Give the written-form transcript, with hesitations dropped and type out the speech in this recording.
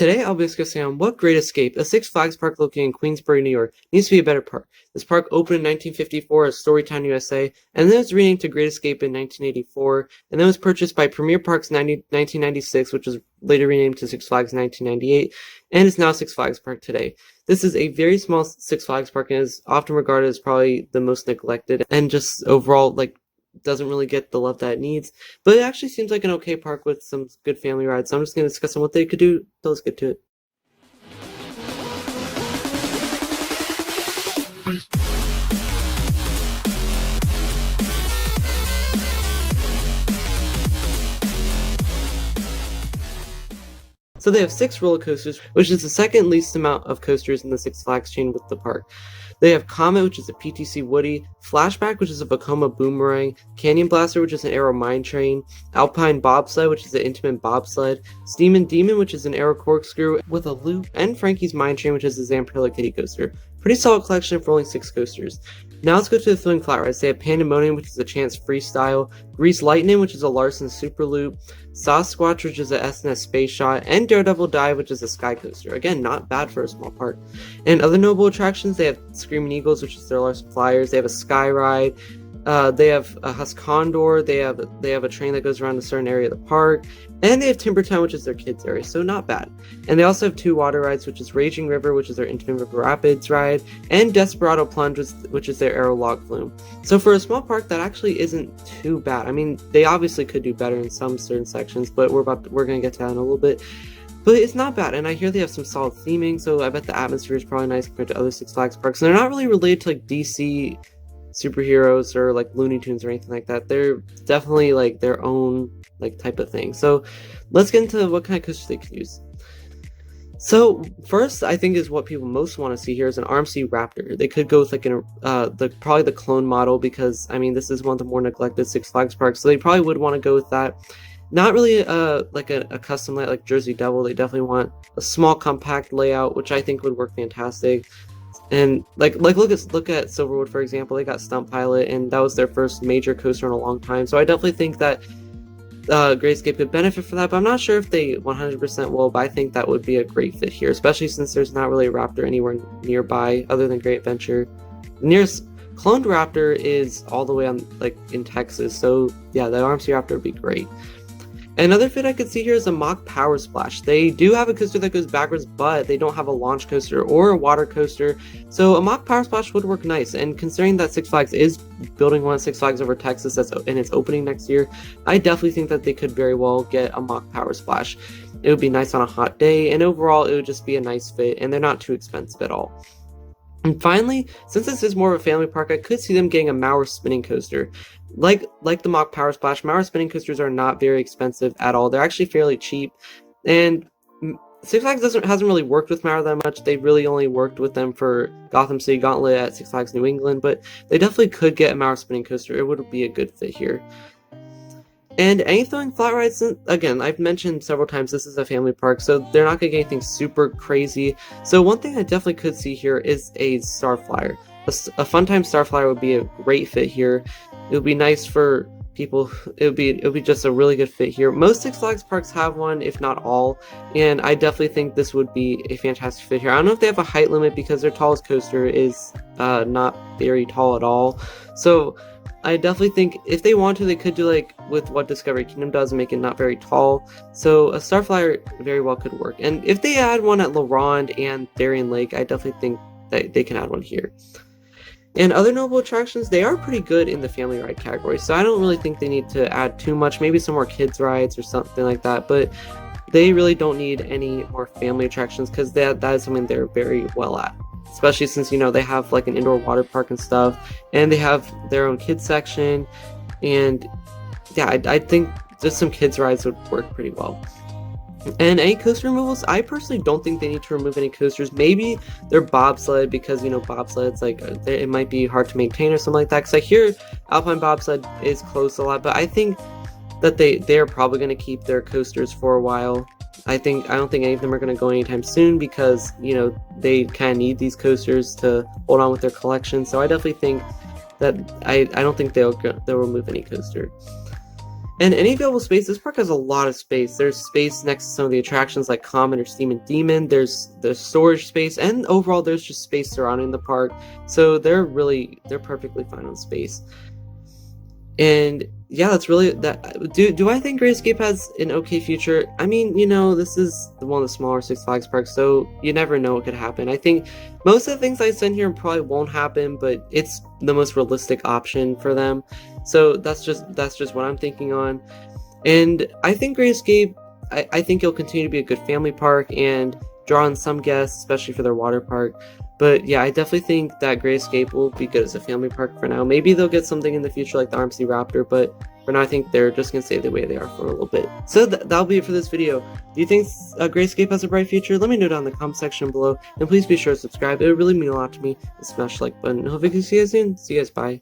Today I'll be discussing on what Great Escape, a Six Flags park located in Queensbury, New York, needs to be a better park. This park opened in 1954 as Storytown, USA, and then it was renamed to Great Escape in 1984, and then was purchased by Premier Parks in 1996, which was later renamed to Six Flags in 1998, and is now Six Flags Park today. This is a very small Six Flags park and is often regarded as probably the most neglected, and just overall, doesn't really get the love that it needs, but it actually seems like an okay park with some good family rides, so I'm just going to discuss on what they could do, so let's get to it. So they have 6 roller coasters, which is the second least amount of coasters in the Six Flags chain with the park. They have Comet, which is a PTC Woody, Flashback, which is a Vekoma Boomerang, Canyon Blaster, which is an Aero Mine Train, Alpine Bobsled, which is an Intamin Bobsled, Steamin' Demon, which is an Aero Corkscrew with a loop, and Frankie's Mine Train, which is a Zamperla Kitty Coaster. Pretty solid collection for only 6 coasters. Now let's go to the thrilling flat rides. They have Pandemonium, which is a Chance Freestyle, Grease Lightning, which is a Larson Super Loop, Sasquatch, which is a SNS Space Shot, and Daredevil Dive, which is a Sky Coaster. Again, not bad for a small park. And other notable attractions, they have Screaming Eagles, which is their Larson Flyers. They have a Sky Ride. They have a Husk Condor. They have a train that goes around a certain area of the park, and they have Timbertown, which is their kids area, so not bad. And they also have 2 water rides, which is Raging River, which is their Infinite River Rapids ride, and Desperado Plunge, which is their Aero Log Flume. So for a small park, that actually isn't too bad. I mean, they obviously could do better in some certain sections, but we're gonna get to that in a little bit. But it's not bad, and I hear they have some solid theming, so I bet the atmosphere is probably nice compared to other Six Flags parks. And they're not really related to DC superheroes or Looney Tunes or anything like that. They're definitely their own type of thing. So let's get into what kind of coasters they could use. So first, I think is what people most want to see here is an RMC Raptor. They could go with probably the clone model, because I mean this is one of the more neglected Six Flags parks, so they probably would want to go with that. Not really a custom layout like Jersey Devil. They definitely want a small compact layout, which I think would work fantastic. And look at Silverwood, for example. They got Stunt Pilot, and that was their first major coaster in a long time. So I definitely think that Great Escape could benefit from that, but I'm not sure if they 100% will. But I think that would be a great fit here, especially since there's not really a Raptor anywhere nearby other than Great Adventure. The nearest cloned Raptor is all the way on in Texas. So yeah, the RMC Raptor would be great. Another fit I could see here is a mock Power Splash. They do have a coaster that goes backwards, but they don't have a launch coaster or a water coaster, so a mock Power Splash would work nice. And considering that Six Flags is building one at Six Flags over Texas and it's opening next year, I definitely think that they could very well get a mock Power Splash. It would be nice on a hot day, and overall it would just be a nice fit, and they're not too expensive at all. And finally, since this is more of a family park, I could see them getting a Mauer spinning coaster. Like the mock Power Splash, Mauer spinning coasters are not very expensive at all. They're actually fairly cheap, and Six Flags hasn't really worked with Mauer that much. They've really only worked with them for Gotham City Gauntlet at Six Flags New England, but they definitely could get a Mauer spinning coaster. It would be a good fit here. And any throwing flat rides, again, I've mentioned several times this is a family park, so they're not going to get anything super crazy. So one thing I definitely could see here is a Starflyer. A Funtime Starflyer would be a great fit here. It would be nice for people. It would be just a really good fit here. Most Six Flags parks have one, if not all, and I definitely think this would be a fantastic fit here. I don't know if they have a height limit because their tallest coaster is not very tall at all. So I definitely think if they want to, they could do with what Discovery Kingdom does and make it not very tall. So a Starflyer very well could work. And if they add one at La Ronde and Darien Lake, I definitely think that they can add one here. And other notable attractions, they are pretty good in the family ride category, so I don't really think they need to add too much. Maybe some more kids rides or something like that, but they really don't need any more family attractions because that is something they're very well at. Especially since, they have an indoor water park and stuff, and they have their own kids section, and yeah, I think just some kids rides would work pretty well. And any coaster removals, I personally don't think they need to remove any coasters. Maybe their bobsled, because bobsleds it might be hard to maintain or something like that, because I hear Alpine Bobsled is closed a lot, but I think that they're probably going to keep their coasters for a while. I don't think any of them are going to go anytime soon, because they kind of need these coasters to hold on with their collection. So I definitely think that I don't think they'll remove any coaster. And any available space, this park has a lot of space. There's space next to some of the attractions like Comet or Steam and Demon. There's the storage space, and overall there's just space surrounding the park. So they're perfectly fine on space. And yeah, that's really that. Do I think Great Escape has an okay future? I mean, you know, this is one of the smaller Six Flags parks, so you never know what could happen. I think most of the things I said here probably won't happen, but it's the most realistic option for them. So that's just what I'm thinking on. And I think Great Escape, I think it'll continue to be a good family park and draw in some guests, especially for their water park. But yeah, I definitely think that Great Escape will be good as a family park for now. Maybe they'll get something in the future like the RMC Raptor, but for now I think they're just going to stay the way they are for a little bit. So that'll be it for this video. Do you think Great Escape has a bright future? Let me know down in the comment section below. And please be sure to subscribe. It would really mean a lot to me. And smash the like button. Hope I can see you guys soon. See you guys. Bye.